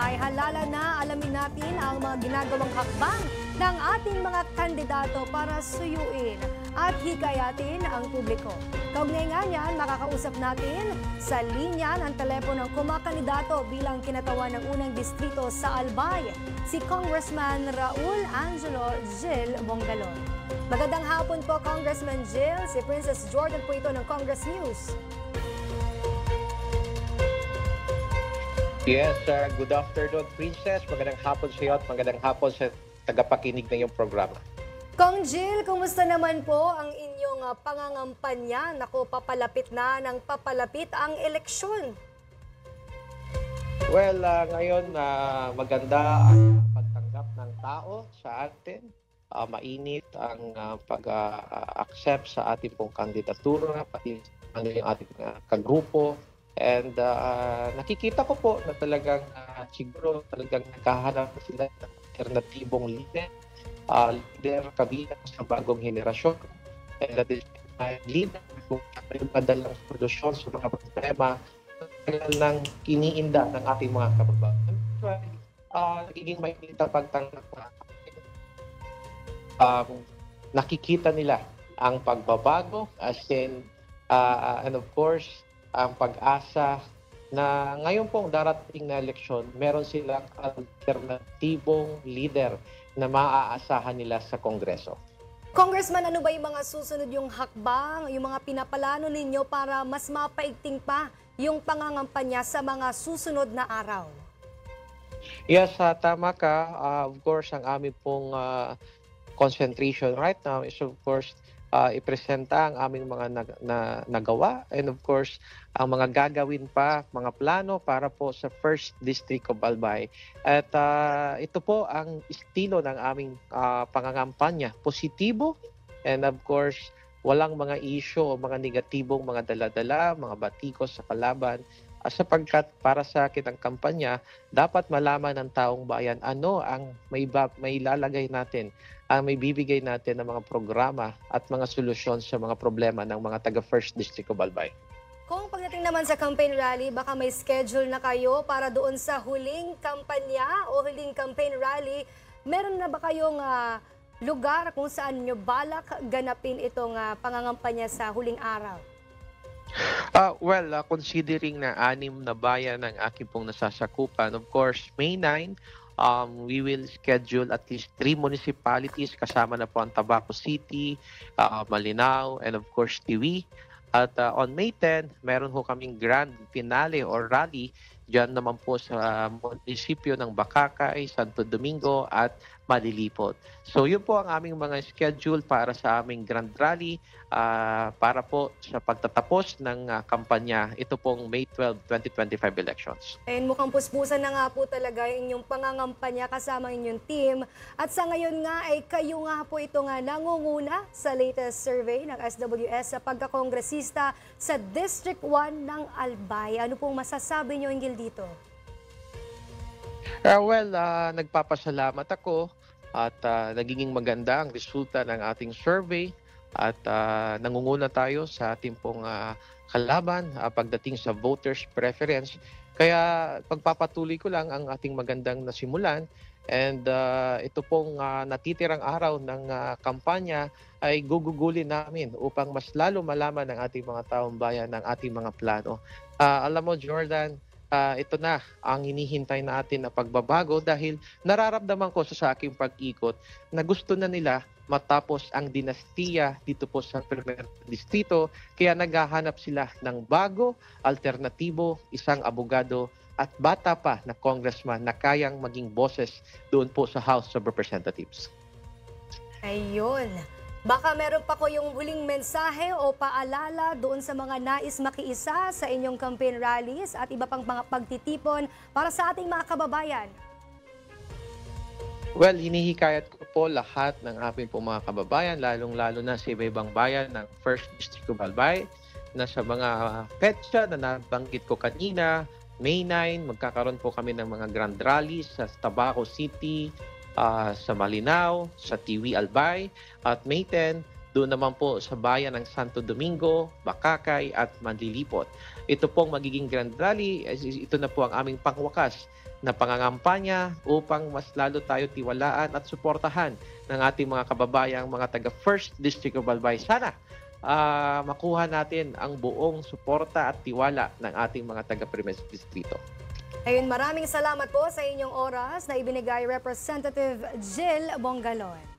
Albay. Halala na alamin natin ang mga ginagawang hakbang ng ating mga kandidato para suyuin at hikayatin ang publiko. Kaugnay nga niyan, makakausap natin sa linya ng telepono ng kumakandidato bilang kinatawan ng unang distrito sa Albay, si Congressman Raul Angelo Gil Bongalon. Magandang hapon po, Congressman Gil. Si Princess Jordan po ito ng Congress News. Yes, good afternoon, Princess. Magandang hapon sa iyo at magandang hapon sa tagapakinig ng iyong programa. Kong Jill, kumusta naman po ang inyong pangangampanya? Naku, papalapit na ng papalapit ang eleksyon. Well, ngayon maganda ang pagtanggap ng tao sa atin. Mainit ang pag-accept sa ating pong kandidatura, pati yung ating kagrupo. And nakikita ko po na talagang siguro talagang naghahanap sila ng alternatibong leader, kabilang sa bagong henerasyon. And that is leader kung yung madalang solusyon sa mga problema ng kiniinda ng ating mga kababayan. Nagiging mainit ang pagtanggap nakikita nila ang pagbabago as in and of course ang pag-asa na ngayon pong darating na eleksyon, meron silang alternatibong leader na maaasahan nila sa Kongreso. Congressman, ano ba yung mga susunod yung hakbang, yung mga pinapalano ninyo para mas mapaigting pa yung pangangampanya sa mga susunod na araw? Yes, tama ka. Of course, ang aming pong concentration right now is of course ipresenta ang aming mga nagawa and of course ang mga gagawin pa, mga plano para po sa First District of Albay. At ito po ang estilo ng aming pangangampanya, positibo and of course walang mga issue o mga negatibong mga dala-dala, mga batikos sa kalaban. Sapagkat para sa akin ang kampanya, dapat malaman ng taong bayan ano ang may lalagay natin, ang may bibigay natin ng mga programa at mga solusyon sa mga problema ng mga taga First District of Albay. Kung pagdating naman sa campaign rally, baka may schedule na kayo para doon sa huling kampanya o huling campaign rally, meron na ba kayong lugar kung saan nyo balak ganapin itong pangangampanya sa huling araw? Considering na 6 na bayan ang aking pong nasasakupan, of course, May 9, we will schedule at least 3 municipalities, kasama na po ang Tabaco City, Malinao, and of course, Tiwi. At on May 10, meron ho kaming grand finale or rally dyan naman po sa munisipyo ng Bacacay, Santo Domingo at Malilipot. So yun po ang aming mga schedule para sa aming grand rally para po sa pagtatapos ng kampanya. Ito pong May 12, 2025 elections. And mukhang puspusan na nga po talaga inyong pangangampanya kasama inyong team. At sa ngayon nga ay kayo nga po ito nga nangunguna sa latest survey ng SWS sa pagkakongresista sa District 1 ng Albay. Ano pong masasabi nyo hinggil dito? Nagpapasalamat ako at nagiging maganda ang resulta ng ating survey at nangunguna tayo sa ating pong kalaban pagdating sa voters preference. Kaya pagpapatuloy ko lang ang ating magandang nasimulan and ito pong natitirang araw ng kampanya ay gugugulin namin upang mas lalo malaman ng ating mga taong bayan ng ating mga plano. Alam mo, Jordan, ito na ang hinihintay natin na pagbabago dahil nararamdaman ko sa aking pag-ikot na gusto na nila matapos ang dinastiya dito po sa Primer Distrito, kaya naghahanap sila ng bago, alternatibo, isang abogado at bata pa na congressman na kayang maging boses doon po sa House of Representatives. Ayun. Baka meron pa ko yung huling mensahe o paalala doon sa mga nais makiisa sa inyong campaign rallies at iba pang mga pagtitipon para sa ating mga kababayan. Well, hinihikayat ko po lahat ng ating po mga kababayan, lalong-lalo na sa iba-ibang bayan ng First District of Albay, na sa mga petsa na nabanggit ko kanina, May 9, magkakaroon po kami ng mga grand rallies sa Tabaco City, sa Malinao, sa Tiwi, Albay, at May 10, doon naman po sa bayan ng Santo Domingo, Bacacay at Manlilipot. ito pong magiging Grand Rally, ito na po ang aming pangwakas na pangangampanya upang mas lalo tayo tiwalaan at suportahan ng ating mga kababayang mga taga First District of Albay. Sana makuha natin ang buong suporta at tiwala ng ating mga taga Primes Distrito. Ayun, maraming salamat po sa inyong oras na ibinigay Representative Jill Bongalon.